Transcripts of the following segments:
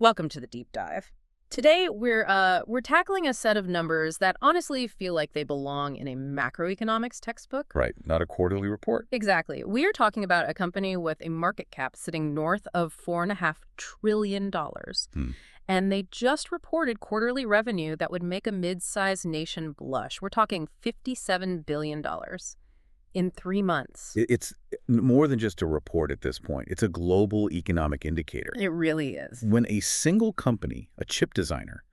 Welcome to the deep dive. Today we're tackling a set of numbers that honestly feel like they belong in a macroeconomics textbook. Right, not a quarterly report. Exactly. We are talking about a company with a market cap sitting north of $4.5 trillion. And they just reported quarterly revenue that would make a mid-sized nation blush. We're talking $57 billion in 3 months. It's more than just a report at this point. It's a global economic indicator. It really is. When a single company, a chip designer,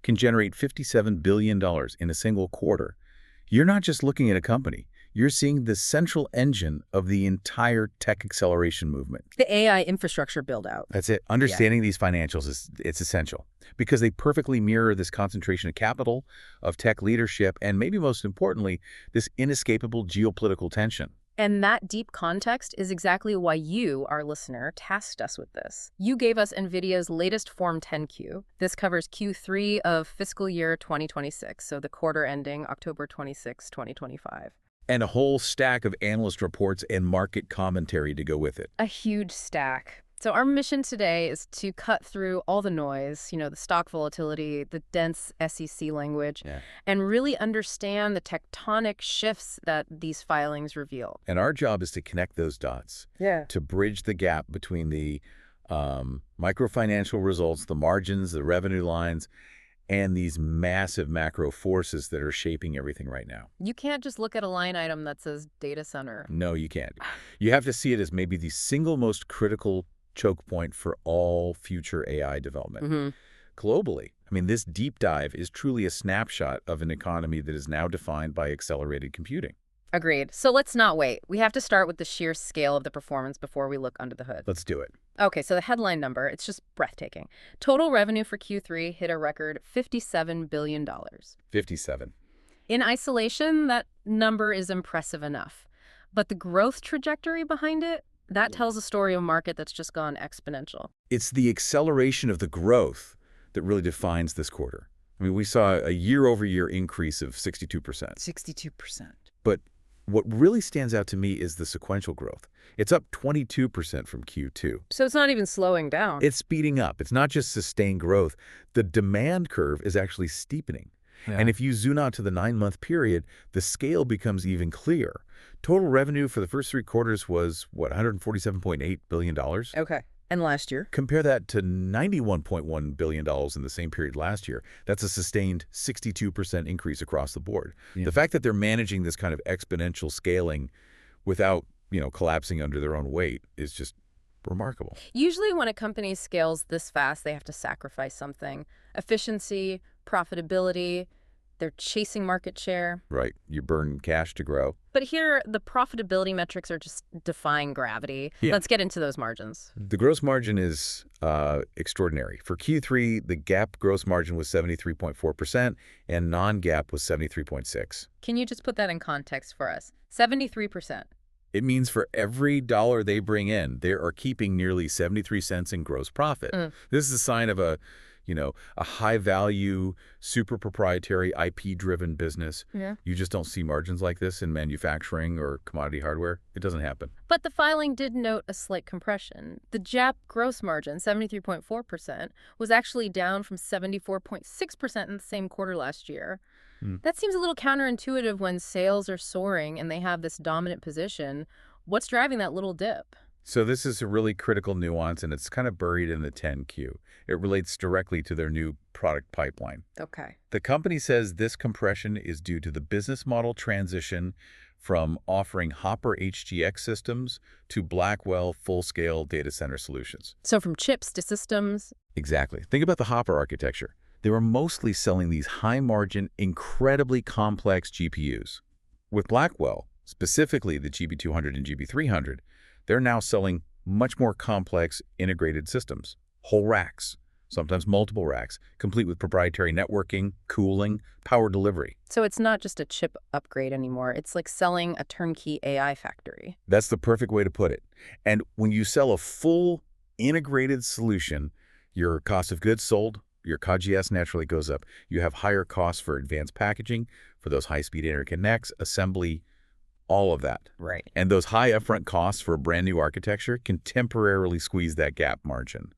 can generate $57 billion in a single quarter, you're not just looking at a company. You're seeing the central engine of the entire tech acceleration movement. The AI infrastructure build-out. That's it. Understanding these financials it's essential because they perfectly mirror this concentration of capital, of tech leadership, and maybe most importantly, this inescapable geopolitical tension. And that deep context is exactly why you, our listener, tasked us with this. You gave us NVIDIA's latest Form 10Q. This covers Q3 of fiscal year 2026, so the quarter ending October 26, 2025. And a whole stack of analyst reports and market commentary to go with it. A huge stack. So our mission today is to cut through all the noise, the stock volatility, the dense SEC language, and really understand the tectonic shifts that these filings reveal. And our job is to connect those dots, to bridge the gap between the microfinancial results, the margins, the revenue lines, and these massive macro forces that are shaping everything right now. You can't just look at a line item that says data center. No, you can't. You have to see it as maybe the single most critical choke point for all future AI development. Globally, I mean, this deep dive is truly a snapshot of an economy that is now defined by accelerated computing. Agreed. So let's not wait. We have to start with the sheer scale of the performance before we look under the hood. Let's do it. Okay, so the headline number, it's just breathtaking. Total revenue for Q3 hit a record $57 billion. 57. In isolation, that number is impressive enough. But the growth trajectory behind it, that tells a story of a market that's just gone exponential. It's the acceleration of the growth that really defines this quarter. I mean, we saw a year-over-year increase of 62%. 62%. But what really stands out to me is the sequential growth. It's up 22% from Q2. So it's not even slowing down. It's speeding up. It's not just sustained growth. The demand curve is actually steepening. And if you zoom out to the 9-month period, the scale becomes even clearer. Total revenue for the first 3 quarters was, what, $147.8 billion? Okay. And last year? Compare that to $91.1 billion in the same period last year. That's a sustained 62% increase across the board. The fact that they're managing this kind of exponential scaling without, collapsing under their own weight is just remarkable. Usually when a company scales this fast, they have to sacrifice something. Efficiency, profitability, they're chasing market share. Right. You burn cash to grow. But here, the profitability metrics are just defying gravity. Let's get into those margins. The gross margin is extraordinary. For Q3, the GAAP gross margin was 73.4% and non-GAAP was 73.6%. Can you just put that in context for us? 73%. It means for every dollar they bring in, they are keeping nearly 73 cents in gross profit. This is a sign of a high-value, super proprietary, IP-driven business. You just don't see margins like this in manufacturing or commodity hardware. It doesn't happen. But the filing did note a slight compression. The GAAP gross margin, 73.4%, was actually down from 74.6% in the same quarter last year. That seems a little counterintuitive when sales are soaring and they have this dominant position. What's driving that little dip? So this is a really critical nuance, and it's kind of buried in the 10Q. It relates directly to their new product pipeline. Okay. The company says this compression is due to the business model transition from offering Hopper HGX systems to Blackwell full-scale data center solutions. So from chips to systems? Exactly. Think about the Hopper architecture. They were mostly selling these high-margin, incredibly complex GPUs. With Blackwell, specifically the GB200 and GB300, they're now selling much more complex integrated systems, whole racks, sometimes multiple racks, complete with proprietary networking, cooling, power delivery. So it's not just a chip upgrade anymore. It's like selling a turnkey AI factory. That's the perfect way to put it. And when you sell a full integrated solution, your cost of goods sold, your COGS naturally goes up. You have higher costs for advanced packaging, for those high-speed interconnects, assembly, all of that. Right. And those high upfront costs for a brand new architecture can temporarily squeeze that gap margin.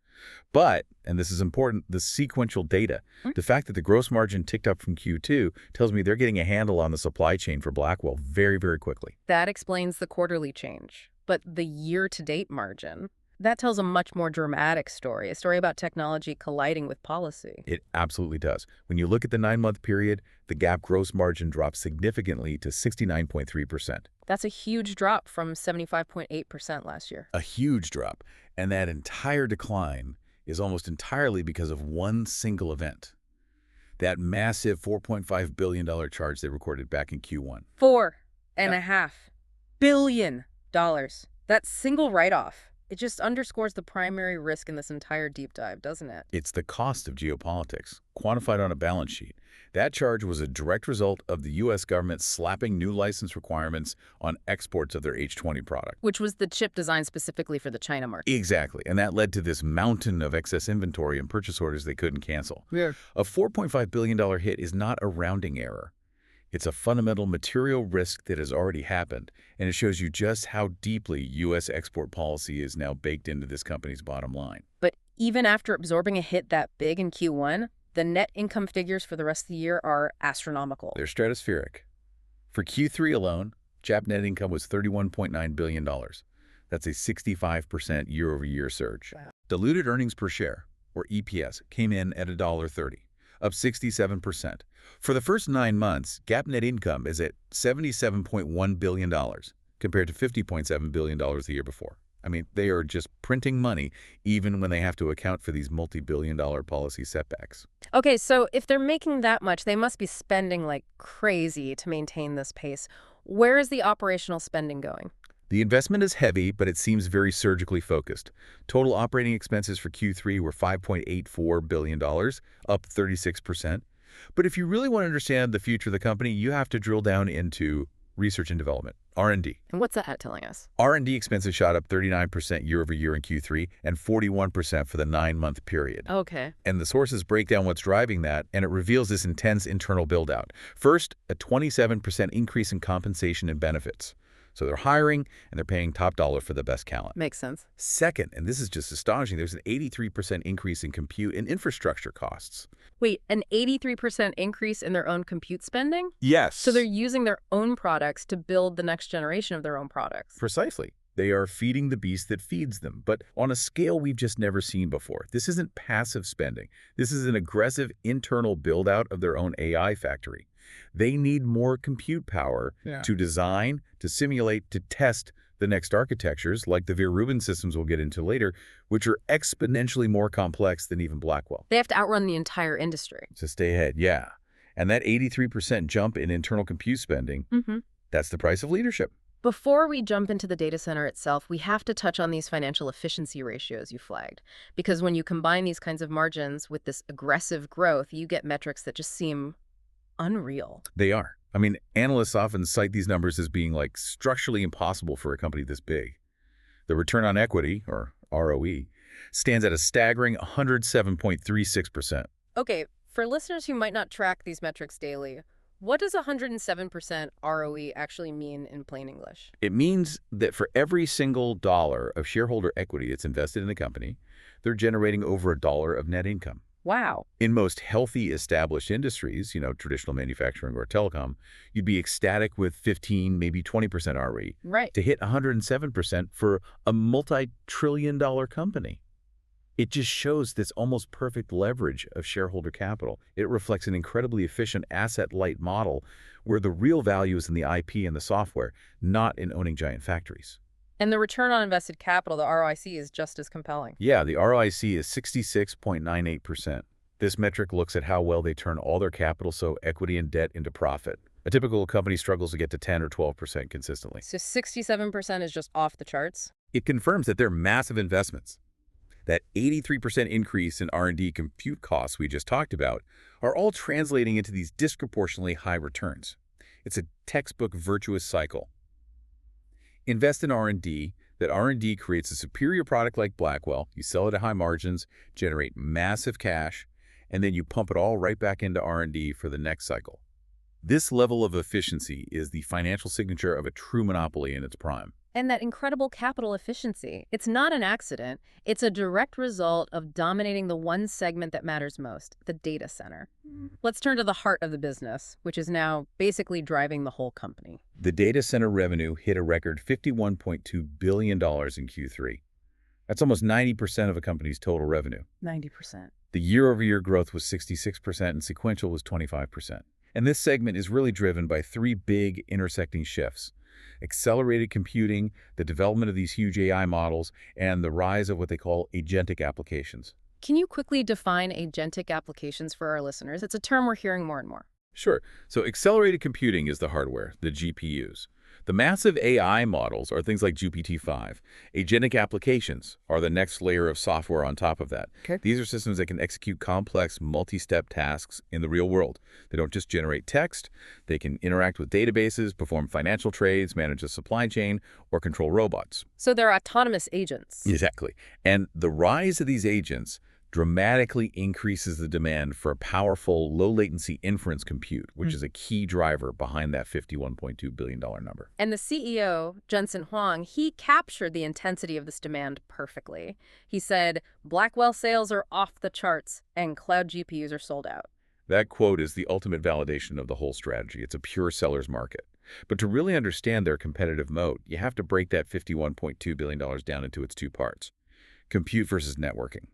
But, and this is important, the sequential data. The fact that the gross margin ticked up from Q2 tells me they're getting a handle on the supply chain for Blackwell very, very quickly. That explains the quarterly change. But the year-to-date margin, that tells a much more dramatic story, a story about technology colliding with policy. It absolutely does. When you look at the 9-month period, the GAAP gross margin dropped significantly to 69.3%. That's a huge drop from 75.8% last year. A huge drop. And that entire decline is almost entirely because of one single event. That massive $4.5 billion charge they recorded back in Q1. $4.5 billion. That single write-off. It just underscores the primary risk in this entire deep dive, doesn't it? It's the cost of geopolitics, quantified on a balance sheet. That charge was a direct result of the U.S. government slapping new license requirements on exports of their H20 product. Which was the chip designed specifically for the China market. Exactly, and that led to this mountain of excess inventory and purchase orders they couldn't cancel. Yeah. A $4.5 billion hit is not a rounding error. It's a fundamental material risk that has already happened, and it shows you just how deeply U.S. export policy is now baked into this company's bottom line. But even after absorbing a hit that big in Q1, the net income figures for the rest of the year are astronomical. They're stratospheric. For Q3 alone, JAP net income was $31.9 billion. That's a 65% year-over-year surge. Wow. Diluted earnings per share, or EPS, came in at $1.30, up 67%. For the first 9 months, GAAP net income is at $77.1 billion, compared to $50.7 billion the year before. I mean, they are just printing money, even when they have to account for these multi-billion-dollar policy setbacks. Okay, so if they're making that much, they must be spending like crazy to maintain this pace. Where is the operational spending going? The investment is heavy, but it seems very surgically focused. Total operating expenses for Q3 were $5.84 billion, up 36%. But if you really want to understand the future of the company, you have to drill down into research and development, R&D. And what's that telling us? R&D expenses shot up 39% year-over-year in Q3 and 41% for the 9-month period. Okay. And the sources break down what's driving that, and it reveals this intense internal build-out. First, a 27% increase in compensation and benefits. So they're hiring, and they're paying top dollar for the best talent. Makes sense. Second, and this is just astonishing, there's an 83% increase in compute and infrastructure costs. Wait, an 83% increase in their own compute spending? Yes. So they're using their own products to build the next generation of their own products. Precisely. They are feeding the beast that feeds them, but on a scale we've just never seen before. This isn't passive spending. This is an aggressive internal build-out of their own AI factory. They need more compute power to design, to simulate, to test the next architectures, like the Vera-Rubin systems we'll get into later, which are exponentially more complex than even Blackwell. They have to outrun the entire industry. To stay ahead, yeah. And that 83% jump in internal compute spending, that's the price of leadership. Before we jump into the data center itself, we have to touch on these financial efficiency ratios you flagged. Because when you combine these kinds of margins with this aggressive growth, you get metrics that just seem unreal. They are. I mean, analysts often cite these numbers as being like structurally impossible for a company this big. The return on equity, or ROE, stands at a staggering 107.36%. Okay, for listeners who might not track these metrics daily, what does 107% ROE actually mean in plain English? It means that for every single dollar of shareholder equity that's invested in the company, they're generating over a dollar of net income. Wow. In most healthy established industries, traditional manufacturing or telecom, you'd be ecstatic with 15, maybe 20% ROE. Right. To hit 107% for a multi-trillion-dollar company. It just shows this almost perfect leverage of shareholder capital. It reflects an incredibly efficient asset-light model where the real value is in the IP and the software, not in owning giant factories. And the return on invested capital, the ROIC, is just as compelling. Yeah, the ROIC is 66.98%. This metric looks at how well they turn all their capital, so equity and debt, into profit. A typical company struggles to get to 10 or 12% consistently. So 67% is just off the charts? It confirms that they're massive investments. That 83% increase in R&D compute costs we just talked about are all translating into these disproportionately high returns. It's a textbook virtuous cycle. Invest in R&D. That R&D creates a superior product like Blackwell. You sell it at high margins, generate massive cash, and then you pump it all right back into R&D for the next cycle. This level of efficiency is the financial signature of a true monopoly in its prime. And that incredible capital efficiency. It's not an accident. It's a direct result of dominating the one segment that matters most, the data center. Let's turn to the heart of the business, which is now basically driving the whole company. The data center revenue hit a record $51.2 billion in Q3. That's almost 90% of a company's total revenue. 90%. The year-over-year growth was 66% and sequential was 25%. And this segment is really driven by three big intersecting shifts: accelerated computing, the development of these huge AI models, and the rise of what they call agentic applications. Can you quickly define agentic applications for our listeners? It's a term we're hearing more and more. Sure. So accelerated computing is the hardware, the GPUs. The massive AI models are things like GPT-5. Agentic applications are the next layer of software on top of that. Okay. These are systems that can execute complex, multi-step tasks in the real world. They don't just generate text. They can interact with databases, perform financial trades, manage a supply chain, or control robots. So they're autonomous agents. Exactly. And the rise of these agents dramatically increases the demand for powerful, low-latency inference compute, which is a key driver behind that $51.2 billion number. And the CEO, Jensen Huang, he captured the intensity of this demand perfectly. He said, Blackwell sales are off the charts and cloud GPUs are sold out. That quote is the ultimate validation of the whole strategy. It's a pure seller's market. But to really understand their competitive moat, you have to break that $51.2 billion down into its two parts: compute versus networking.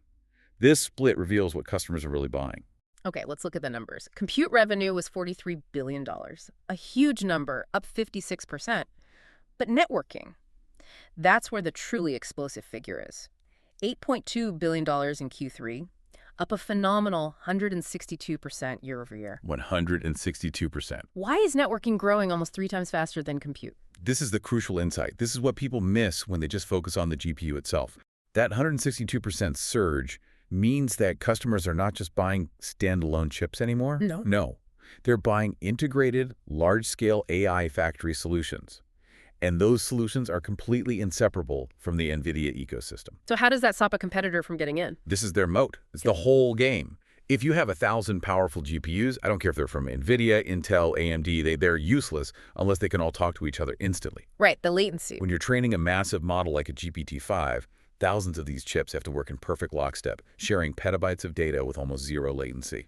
This split reveals what customers are really buying. Okay, let's look at the numbers. Compute revenue was $43 billion, a huge number, up 56%. But networking, that's where the truly explosive figure is. $8.2 billion in Q3, up a phenomenal 162% year over year. 162%. Why is networking growing almost 3 times faster than compute? This is the crucial insight. This is what people miss when they just focus on the GPU itself. That 162% surge means that customers are not just buying standalone chips anymore. No. They're buying integrated, large-scale AI factory solutions. And those solutions are completely inseparable from the NVIDIA ecosystem. So how does that stop a competitor from getting in? This is their moat. It's the whole game. If you have 1,000 powerful GPUs, I don't care if they're from NVIDIA, Intel, AMD, they're useless unless they can all talk to each other instantly. Right, the latency. When you're training a massive model like a GPT-5, thousands of these chips have to work in perfect lockstep, sharing petabytes of data with almost zero latency.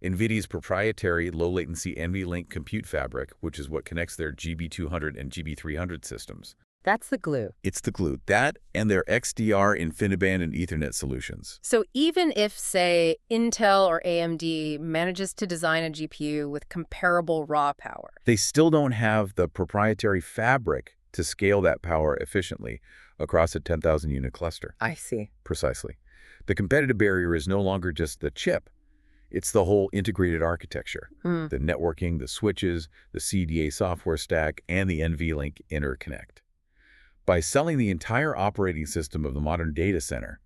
NVIDIA's proprietary low-latency NVLink compute fabric, which is what connects their GB200 and GB300 systems. That's the glue. It's the glue. That and their XDR, InfiniBand, and Ethernet solutions. So even if, say, Intel or AMD manages to design a GPU with comparable raw power, they still don't have the proprietary fabric to scale that power efficiently across a 10,000-unit cluster. I see. Precisely. The competitive barrier is no longer just the chip. It's the whole integrated architecture, the networking, the switches, the CDA software stack, and the NVLink interconnect. By selling the entire operating system of the modern data center,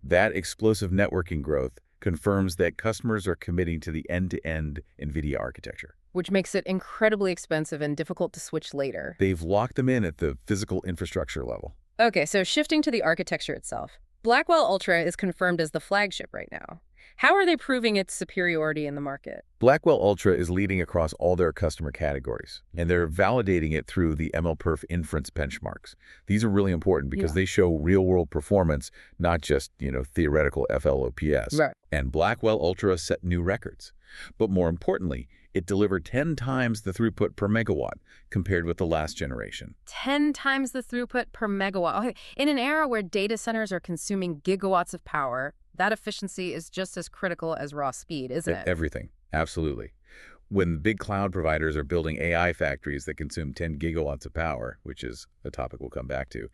that explosive networking growth confirms that customers are committing to the end-to-end NVIDIA architecture. Which makes it incredibly expensive and difficult to switch later. They've locked them in at the physical infrastructure level. Okay, so shifting to the architecture itself. Blackwell Ultra is confirmed as the flagship right now. How are they proving its superiority in the market? Blackwell Ultra is leading across all their customer categories, and they're validating it through the MLPerf inference benchmarks. These are really important because they show real-world performance, not just, theoretical FLOPS. Right. And Blackwell Ultra set new records. But more importantly, it delivered 10 times the throughput per megawatt compared with the last generation. 10 times the throughput per megawatt. Okay. In an era where data centers are consuming gigawatts of power, that efficiency is just as critical as raw speed, isn't it? Everything. Absolutely. When big cloud providers are building AI factories that consume 10 gigawatts of power, which is a topic we'll come back to,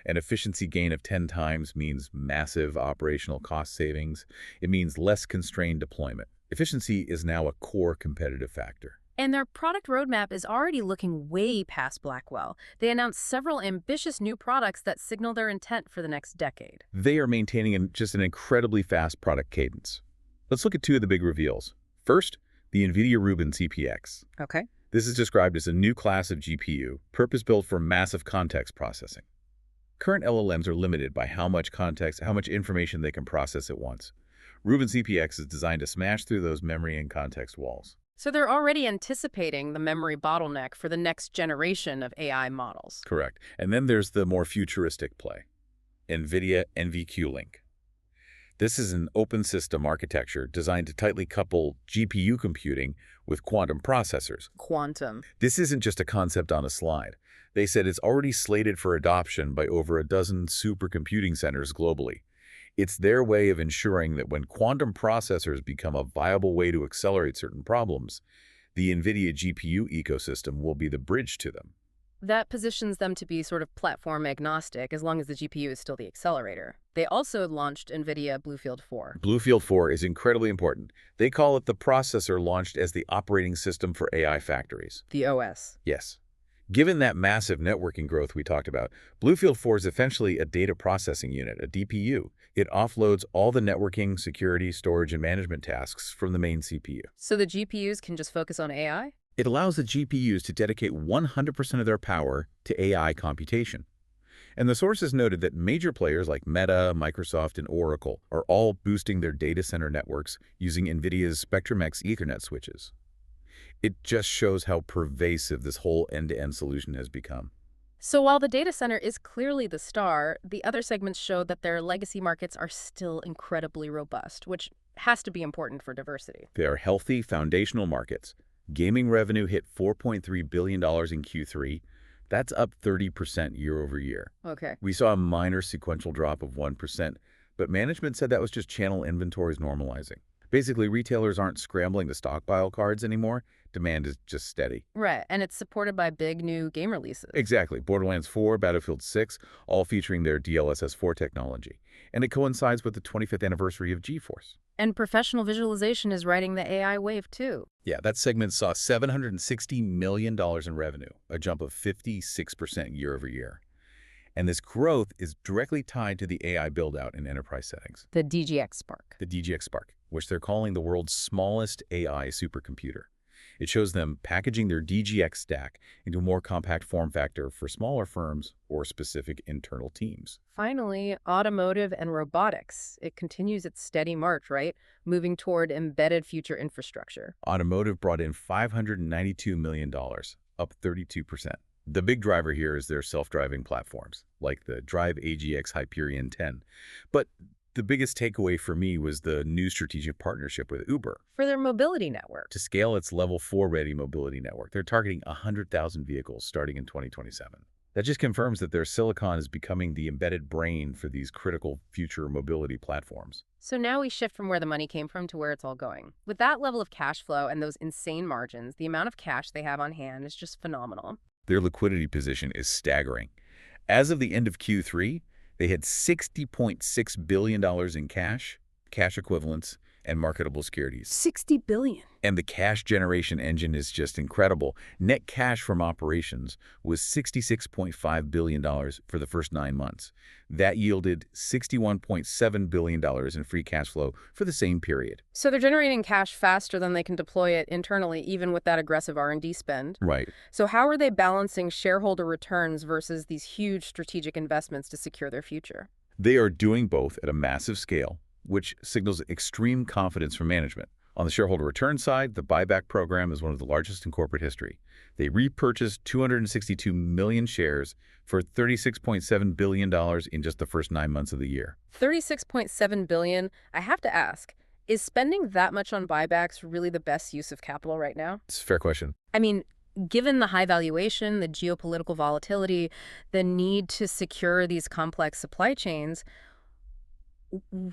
an efficiency gain of 10 times means massive operational cost savings. It means less constrained deployment. Efficiency is now a core competitive factor. And their product roadmap is already looking way past Blackwell. They announced several ambitious new products that signal their intent for the next decade. They are maintaining just an incredibly fast product cadence. Let's look at two of the big reveals. First, the NVIDIA Rubin CPX. Okay. This is described as a new class of GPU, purpose-built for massive context processing. Current LLMs are limited by how much information they can process at once. Rubin CPX is designed to smash through those memory and context walls. So they're already anticipating the memory bottleneck for the next generation of AI models. Correct. And then there's the more futuristic play, NVIDIA NVQ-Link. This is an open system architecture designed to tightly couple GPU computing with quantum processors. Quantum. This isn't just a concept on a slide. They said it's already slated for adoption by over a dozen supercomputing centers globally. It's their way of ensuring that when quantum processors become a viable way to accelerate certain problems, the NVIDIA GPU ecosystem will be the bridge to them. That positions them to be sort of platform agnostic as long as the GPU is still the accelerator. They also launched NVIDIA BlueField-4. BlueField-4 is incredibly important. They call it the processor launched as the operating system for AI factories. The OS. Yes. Given that massive networking growth we talked about, BlueField-4 is essentially a data processing unit, a DPU. It offloads all the networking, security, storage, and management tasks from the main CPU. So the GPUs can just focus on AI? It allows the GPUs to dedicate 100% of their power to AI computation. And the sources noted that major players like Meta, Microsoft, and Oracle are all boosting their data center networks using NVIDIA's Spectrum-X Ethernet switches. It just shows how pervasive this whole end-to-end solution has become. So while the data center is clearly the star, the other segments show that their legacy markets are still incredibly robust, which has to be important for diversity. They are healthy, foundational markets. Gaming revenue hit $4.3 billion in Q3. That's up 30% year over year. Okay. We saw a minor sequential drop of 1%, but management said that was just channel inventories normalizing. Basically, retailers aren't scrambling to stockpile cards anymore. Demand is just steady. Right, and it's supported by big new game releases. Exactly. Borderlands 4, Battlefield 6, all featuring their DLSS 4 technology. And it coincides with the 25th anniversary of GeForce. And professional visualization is riding the AI wave, too. Yeah, that segment saw $760 million in revenue, a jump of 56% year over year. And this growth is directly tied to the AI build-out in enterprise settings. The DGX Spark. The DGX Spark, which they're calling the world's smallest AI supercomputer. It shows them packaging their DGX stack into a more compact form factor for smaller firms or specific internal teams. Finally, automotive and robotics. It continues its steady march, right? Moving toward embedded future infrastructure. Automotive brought in $592 million, up 32%. The big driver here is their self-driving platforms, like the Drive AGX Hyperion 10. But the biggest takeaway for me was the new strategic partnership with Uber. For their mobility network. To scale its Level 4 ready mobility network, they're targeting 100,000 vehicles starting in 2027. That just confirms that their silicon is becoming the embedded brain for these critical future mobility platforms. So now we shift from where the money came from to where it's all going. With that level of cash flow and those insane margins, the amount of cash they have on hand is just phenomenal. Their liquidity position is staggering. As of the end of Q3, they had $60.6 billion in cash, cash equivalents, and marketable securities. $60 billion. And the cash generation engine is just incredible. Net cash from operations was $66.5 billion for the first 9 months. That yielded $61.7 billion in free cash flow for the same period. So they're generating cash faster than they can deploy it internally, even with that aggressive R&D spend. Right. So how are they balancing shareholder returns versus these huge strategic investments to secure their future? They are doing both at a massive scale, which signals extreme confidence from management. On the shareholder return side, the buyback program is one of the largest in corporate history. They repurchased 262 million shares for $36.7 billion in just the first 9 months of the year. $36.7 billion. I have to ask, is spending that much on buybacks really the best use of capital right now? It's a fair question. I mean, given the high valuation, the geopolitical volatility, the need to secure these complex supply chains,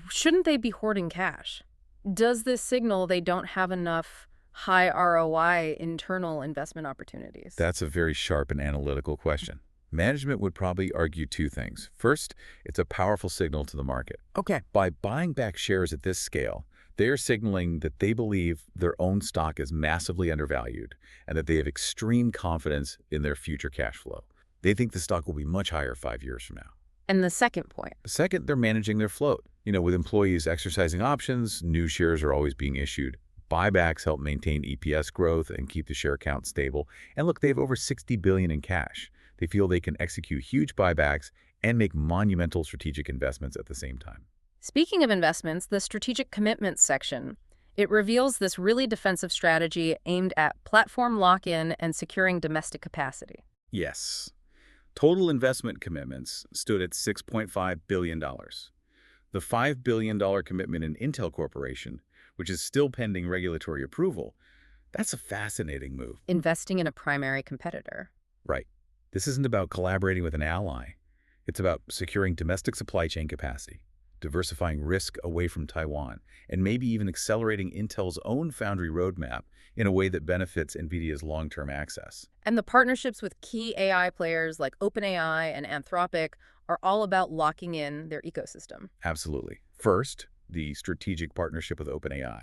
shouldn't they be hoarding cash? Does this signal they don't have enough high ROI internal investment opportunities? That's a very sharp and analytical question. Management would probably argue two things. First, it's a powerful signal to the market. Okay. By buying back shares at this scale, they are signaling that they believe their own stock is massively undervalued and that they have extreme confidence in their future cash flow. They think the stock will be much higher 5 years from now. And the second point? Second, they're managing their float. With employees exercising options, new shares are always being issued. Buybacks help maintain EPS growth and keep the share count stable. And look, they have over $60 billion in cash. They feel they can execute huge buybacks and make monumental strategic investments at the same time. Speaking of investments, the strategic commitments section, It reveals this really defensive strategy aimed at platform lock-in and securing domestic capacity. Yes. Total investment commitments stood at $6.5 billion. The $5 billion commitment in Intel Corporation, which is still pending regulatory approval, that's a fascinating move. Investing in a primary competitor. Right. This isn't about collaborating with an ally. It's about securing domestic supply chain capacity, diversifying risk away from Taiwan, and maybe even accelerating Intel's own foundry roadmap in a way that benefits NVIDIA's long-term access. And the partnerships with key AI players like OpenAI and Anthropic are all about locking in their ecosystem. Absolutely. First, the strategic partnership with OpenAI.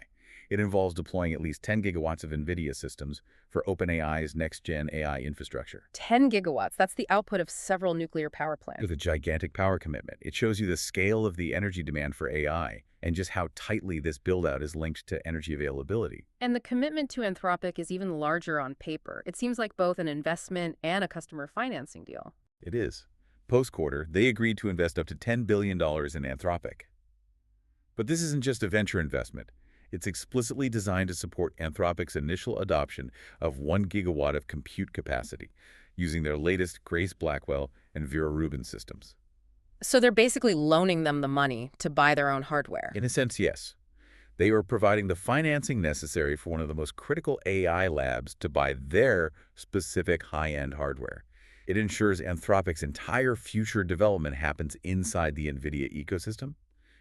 It involves deploying at least 10 gigawatts of NVIDIA systems for OpenAI's next-gen AI infrastructure. 10 gigawatts, that's the output of several nuclear power plants. With a gigantic power commitment, it shows you the scale of the energy demand for AI and just how tightly this build-out is linked to energy availability. And the commitment to Anthropic is even larger on paper. It seems like both an investment and a customer financing deal. It is. Post-quarter, they agreed to invest up to $10 billion in Anthropic. But this isn't just a venture investment. It's explicitly designed to support Anthropic's initial adoption of 1 gigawatt of compute capacity, using their latest Grace Blackwell and Vera Rubin systems. So they're basically loaning them the money to buy their own hardware. In a sense, yes. They are providing the financing necessary for one of the most critical AI labs to buy their specific high-end hardware. It ensures Anthropic's entire future development happens inside the NVIDIA ecosystem.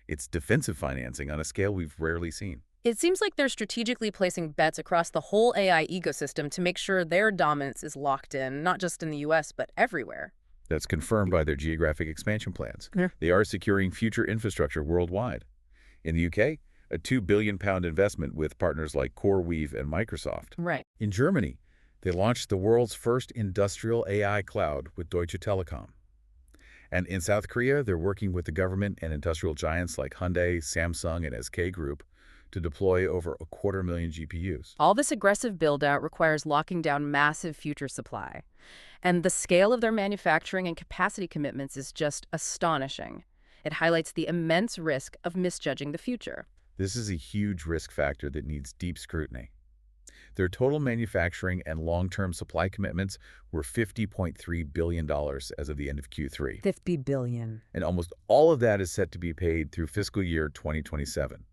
It's defensive financing on a scale we've rarely seen. It seems like they're strategically placing bets across the whole AI ecosystem to make sure their dominance is locked in, not just in the US, but everywhere. That's confirmed by their geographic expansion plans. Yeah. They are securing future infrastructure worldwide. In the UK, a £2 billion investment with partners like CoreWeave and Microsoft. Right. In Germany, they launched the world's first industrial AI cloud with Deutsche Telekom. And in South Korea, they're working with the government and industrial giants like Hyundai, Samsung, and SK Group to deploy over 250,000 GPUs. All this aggressive build-out requires locking down massive future supply. And the scale of their manufacturing and capacity commitments is just astonishing. It highlights the immense risk of misjudging the future. This is a huge risk factor that needs deep scrutiny. Their total manufacturing and long-term supply commitments were $50.3 billion as of the end of Q3. $50 billion. And almost all of that is set to be paid through fiscal year 2027.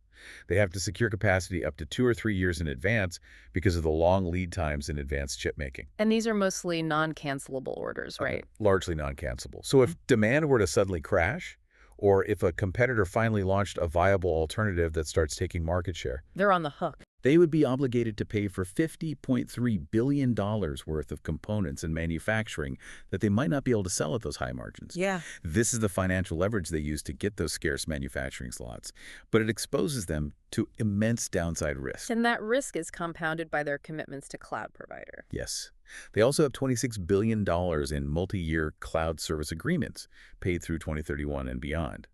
They have to secure capacity up to 2 or 3 years in advance because of the long lead times in advanced chip making. And these are mostly non-cancelable orders, right? Largely non-cancelable. So if demand were to suddenly crash, or if a competitor finally launched a viable alternative that starts taking market share, They're on the hook. they would be obligated to pay for $50.3 billion worth of components and manufacturing that they might not be able to sell at those high margins. Yeah. This is the financial leverage they use to get those scarce manufacturing slots, but it exposes them to immense downside risk. And that risk is compounded by their commitments to cloud provider. Yes. They also have $26 billion in multi-year cloud service agreements paid through 2031 and beyond.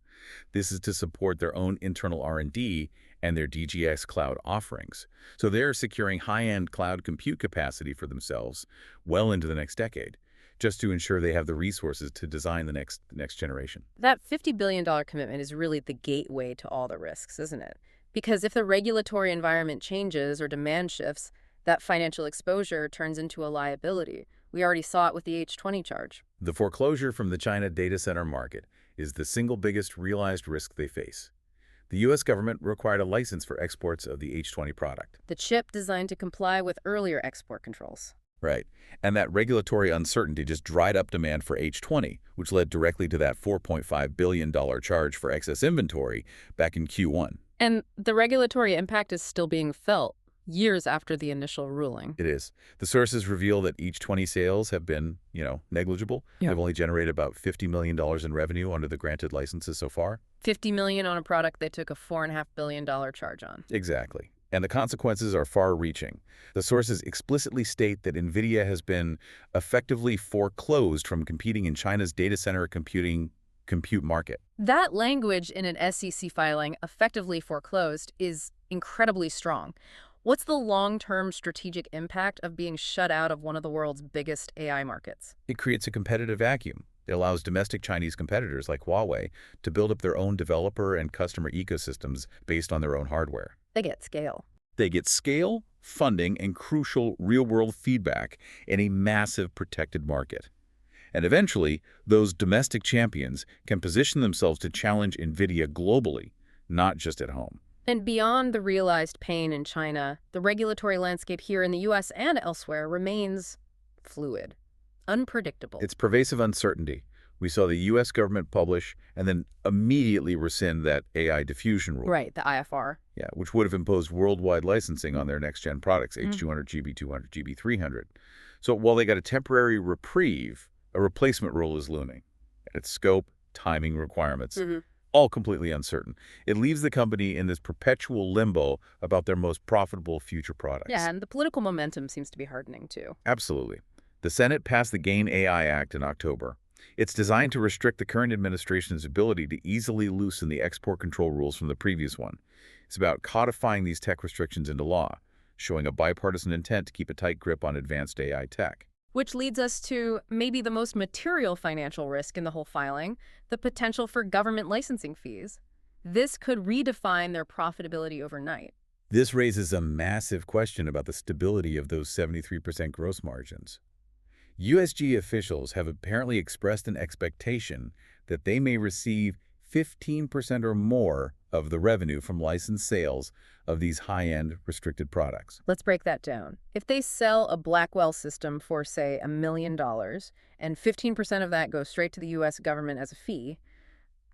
This is to support their own internal R&D and their DGX cloud offerings. So they're securing high-end cloud compute capacity for themselves well into the next decade, just to ensure they have the resources to design the next generation. That $50 billion commitment is really the gateway to all the risks, isn't it? Because if the regulatory environment changes or demand shifts, that financial exposure turns into a liability. We already saw it with the H20 charge. The foreclosure from the China data center market is the single biggest realized risk they face. The U.S. government required a license for exports of the H20 product. The chip designed to comply with earlier export controls. Right. And that regulatory uncertainty just dried up demand for H20, which led directly to that $4.5 billion charge for excess inventory back in Q1. And the regulatory impact is still being felt years after the initial ruling. It is. The sources reveal that H20 sales have been, negligible. Yeah. They've only generated about $50 million in revenue under the granted licenses so far. $50 million on a product they took a $4.5 billion charge on. Exactly. And the consequences are far-reaching. The sources explicitly state that NVIDIA has been effectively foreclosed from competing in China's data center compute market. That language in an SEC filing, effectively foreclosed, is incredibly strong. What's the long-term strategic impact of being shut out of one of the world's biggest AI markets? It creates a competitive vacuum. It allows domestic Chinese competitors like Huawei to build up their own developer and customer ecosystems based on their own hardware. They get scale. They get scale, funding, and crucial real-world feedback in a massive protected market. And eventually, those domestic champions can position themselves to challenge NVIDIA globally, not just at home. And beyond the realized pain in China, the regulatory landscape here in the U.S. and elsewhere remains fluid, unpredictable. It's pervasive uncertainty. We saw the U.S. government publish and then immediately rescind that AI diffusion rule. Right, the IFR. Yeah, which would have imposed worldwide licensing on their next-gen products, H200, GB200, GB300. So while they got a temporary reprieve, a replacement rule is looming. And its scope, timing requirements, all completely uncertain. It leaves the company in this perpetual limbo about their most profitable future products. Yeah, and the political momentum seems to be hardening, too. Absolutely. The Senate passed the GAIN AI Act in October. It's designed to restrict the current administration's ability to easily loosen the export control rules from the previous one. It's about codifying these tech restrictions into law, showing a bipartisan intent to keep a tight grip on advanced AI tech. Which leads us to maybe the most material financial risk in the whole filing, the potential for government licensing fees. This could redefine their profitability overnight. This raises a massive question about the stability of those 73% gross margins. USG officials have apparently expressed an expectation that they may receive 15% or more of the revenue from licensed sales of these high-end restricted products. Let's break that down. If they sell a Blackwell system for, say, $1 million, and 15% of that goes straight to the U.S. government as a fee,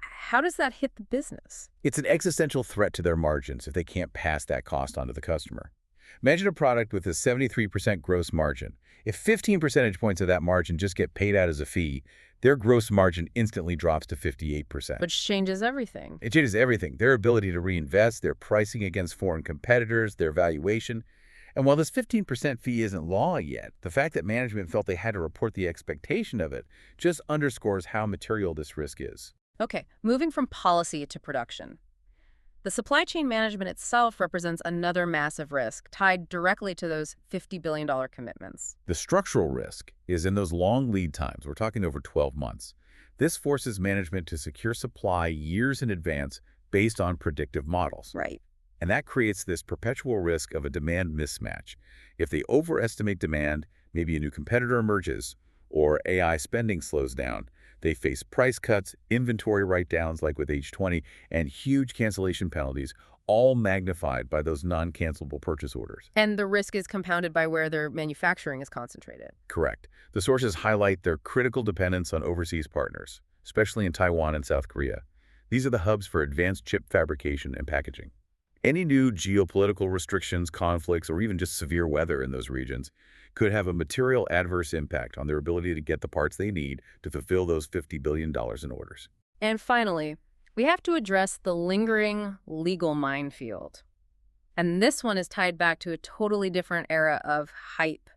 how does that hit the business? It's an existential threat to their margins if they can't pass that cost on to the customer. Imagine a product with a 73% gross margin. If 15 percentage points of that margin just get paid out as a fee, their gross margin instantly drops to 58%. Which changes everything. It changes everything. Their ability to reinvest, their pricing against foreign competitors, their valuation. And while this 15% fee isn't law yet, the fact that management felt they had to report the expectation of it just underscores how material this risk is. Okay, moving from policy to production. The supply chain management itself represents another massive risk tied directly to those $50 billion commitments. The structural risk is in those long lead times. We're talking over 12 months. This forces management to secure supply years in advance based on predictive models. Right. And that creates this perpetual risk of a demand mismatch. If they overestimate demand, maybe a new competitor emerges, or AI spending slows down, they face price cuts, inventory write-downs like with H20, and huge cancellation penalties, all magnified by those non-cancelable purchase orders. And the risk is compounded by where their manufacturing is concentrated. Correct. The sources highlight their critical dependence on overseas partners, especially in Taiwan and South Korea. These are the hubs for advanced chip fabrication and packaging. Any new geopolitical restrictions, conflicts, or even just severe weather in those regions could have a material adverse impact on their ability to get the parts they need to fulfill those $50 billion in orders. And finally, we have to address the lingering legal minefield. And this one is tied back to a totally different era of hype.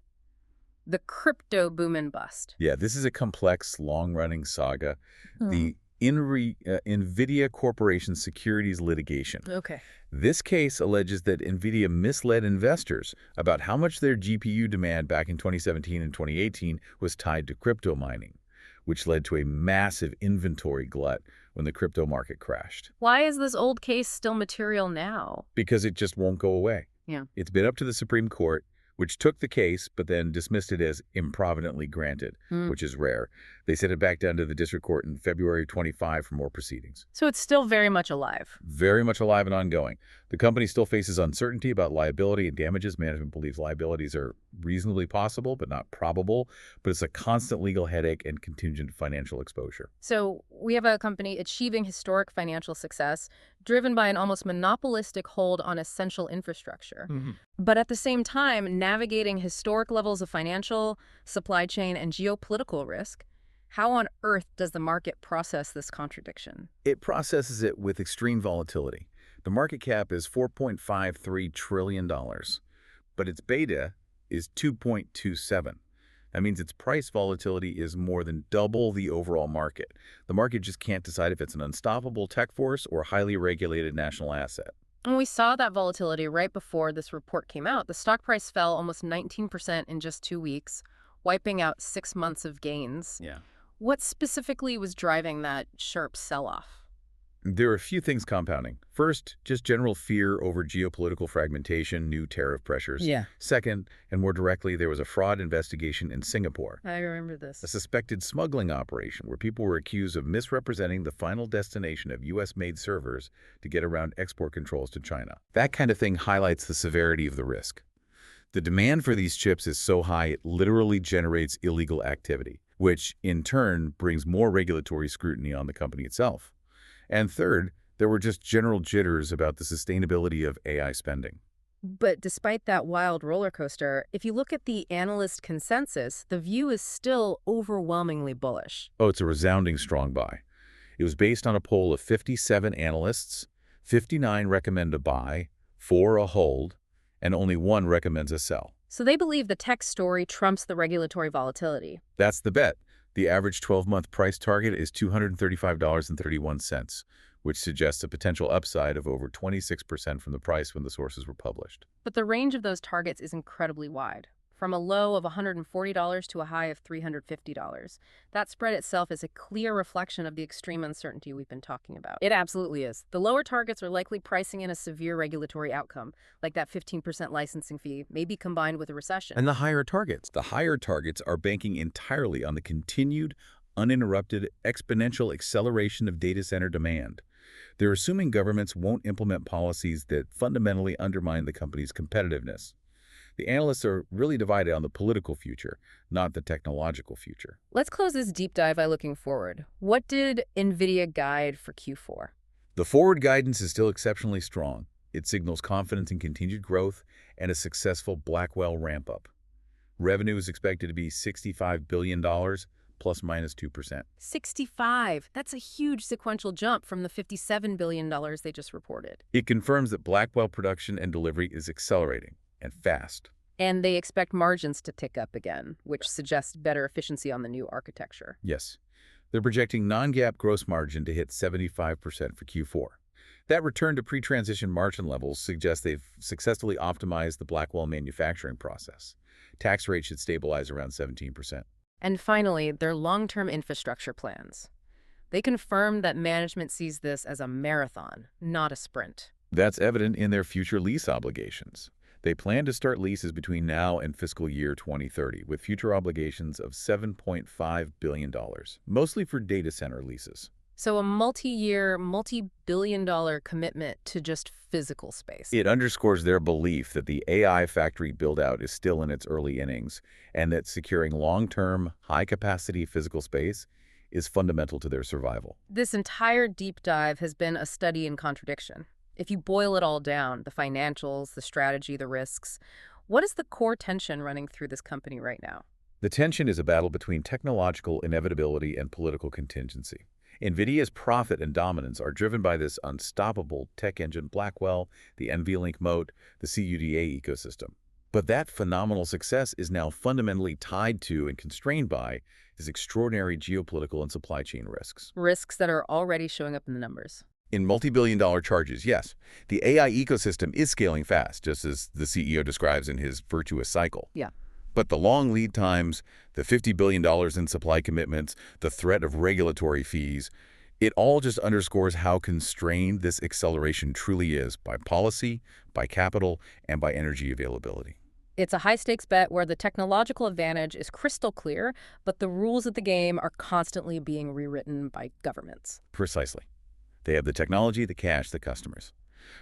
The crypto boom and bust. Yeah, this is a complex, long-running saga. The NVIDIA Corporation securities litigation. Okay. This case alleges that NVIDIA misled investors about how much their GPU demand back in 2017 and 2018 was tied to crypto mining, which led to a massive inventory glut when the crypto market crashed. Why is this old case still material now? Because it just won't go away. Yeah. It's been up to the Supreme Court, which took the case but then dismissed it as improvidently granted, which is rare. They sent it back down to the district court in February 25 for more proceedings. So it's still very much alive. Very much alive and ongoing. The company still faces uncertainty about liability and damages. Management believes liabilities are reasonably possible but not probable, but it's a constant legal headache and contingent financial exposure. So we have a company achieving historic financial success driven by an almost monopolistic hold on essential infrastructure. But at the same time, navigating historic levels of financial, supply chain, and geopolitical risk. How on earth does the market process this contradiction? It processes it with extreme volatility. The market cap is $4.53 trillion, but its beta is 2.27. That means its price volatility is more than double the overall market. The market just can't decide if it's an unstoppable tech force or highly regulated national asset. And we saw that volatility right before this report came out. The stock price fell almost 19% in just 2 weeks, wiping out 6 months of gains. Yeah. What specifically was driving that sharp sell-off? There are a few things compounding. First, just general fear over geopolitical fragmentation, new tariff pressures. Yeah. Second, and more directly, there was a fraud investigation in Singapore, I remember a this. suspected smuggling operation where people were accused of misrepresenting the final destination of U.S.-made servers to get around export controls to China. That kind of thing highlights the severity of the risk. The demand for these chips is so high it literally generates illegal activity, which in turn brings more regulatory scrutiny on the company itself. And third, there were just general jitters about the sustainability of AI spending. But despite that wild roller coaster, if you look at the analyst consensus, the view is still overwhelmingly bullish. Oh, it's a resounding strong buy. It was based on a poll of 57 analysts, 59 recommend a buy, 4 a hold, and only 1 recommends a sell. So they believe the tech story trumps the regulatory volatility. That's the bet. The average 12-month price target is $235.31, which suggests a potential upside of over 26% from the price when the sources were published. But the range of those targets is incredibly wide, from a low of $140 to a high of $350. That spread itself is a clear reflection of the extreme uncertainty we've been talking about. It absolutely is. The lower targets are likely pricing in a severe regulatory outcome, like that 15% licensing fee, maybe combined with a recession. And the higher targets? The higher targets are banking entirely on the continued, uninterrupted, exponential acceleration of data center demand. They're assuming governments won't implement policies that fundamentally undermine the company's competitiveness. The analysts are really divided on the political future, not the technological future. Let's close this deep dive by looking forward. What did NVIDIA guide for Q4? The forward guidance is still exceptionally strong. It signals confidence in continued growth and a successful Blackwell ramp-up. Revenue is expected to be $65 billion, plus minus 2%. 65. That's a huge sequential jump from the $57 billion they just reported. It confirms that Blackwell production and delivery is accelerating, and fast. And they expect margins to tick up again, which suggests better efficiency on the new architecture. Yes. They're projecting non-GAAP gross margin to hit 75% for Q4. That return to pre-transition margin levels suggests they've successfully optimized the Blackwell manufacturing process. Tax rate should stabilize around 17%. And finally, their long-term infrastructure plans. They confirm that management sees this as a marathon, not a sprint. That's evident in their future lease obligations. They plan to start leases between now and fiscal year 2030, with future obligations of $7.5 billion, mostly for data center leases. So a multi-year, multi-billion-dollar commitment to just physical space. It underscores their belief that the AI factory build-out is still in its early innings, and that securing long-term, high-capacity physical space is fundamental to their survival. This entire deep dive has been a study in contradiction. If you boil it all down, the financials, the strategy, the risks, what is the core tension running through this company right now? The tension is a battle between technological inevitability and political contingency. NVIDIA's profit and dominance are driven by this unstoppable tech engine Blackwell, the NVLink moat, the CUDA ecosystem. But that phenomenal success is now fundamentally tied to and constrained by these extraordinary geopolitical and supply chain risks. Risks that are already showing up in the numbers. In multi-billion-dollar charges, yes, the AI ecosystem is scaling fast, just as the CEO describes in his virtuous cycle. Yeah. But the long lead times, the $50 billion in supply commitments, the threat of regulatory fees, it all just underscores how constrained this acceleration truly is by policy, by capital, and by energy availability. It's a high-stakes bet where the technological advantage is crystal clear, but the rules of the game are constantly being rewritten by governments. Precisely. They have the technology, the cash, the customers.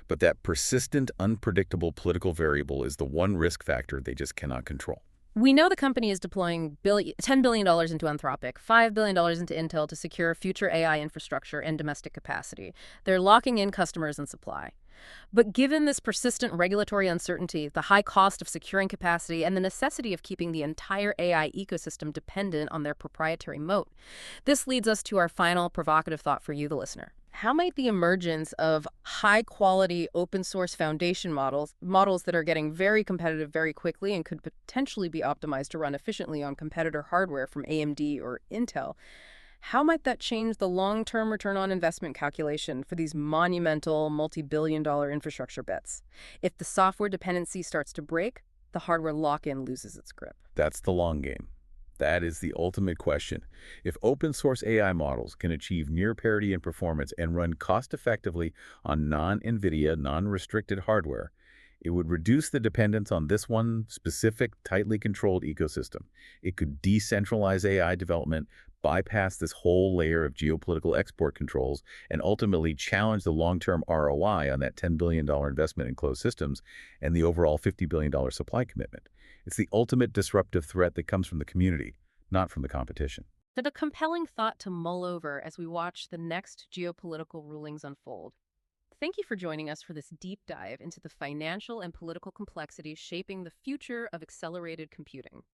But that persistent, unpredictable political variable is the one risk factor they just cannot control. We know the company is deploying $10 billion into Anthropic, $5 billion into Intel to secure future AI infrastructure and domestic capacity. They're locking in customers and supply. But given this persistent regulatory uncertainty, the high cost of securing capacity, and the necessity of keeping the entire AI ecosystem dependent on their proprietary moat, this leads us to our final provocative thought for you, the listener. How might the emergence of high-quality open-source foundation models that are getting very competitive very quickly and could potentially be optimized to run efficiently on competitor hardware from AMD or Intel, how might that change the long-term return on investment calculation for these monumental multi-billion-dollar infrastructure bets? If the software dependency starts to break, the hardware lock-in loses its grip. That's the long game. That is the ultimate question. If open source AI models can achieve near parity in performance and run cost effectively on non-NVIDIA, non-restricted hardware, it would reduce the dependence on this one specific, tightly controlled ecosystem. It could decentralize AI development, bypass this whole layer of geopolitical export controls, and ultimately challenge the long-term ROI on that $10 billion investment in closed systems and the overall $50 billion supply commitment. It's the ultimate disruptive threat that comes from the community, not from the competition. It's a compelling thought to mull over as we watch the next geopolitical rulings unfold. Thank you for joining us for this deep dive into the financial and political complexities shaping the future of accelerated computing.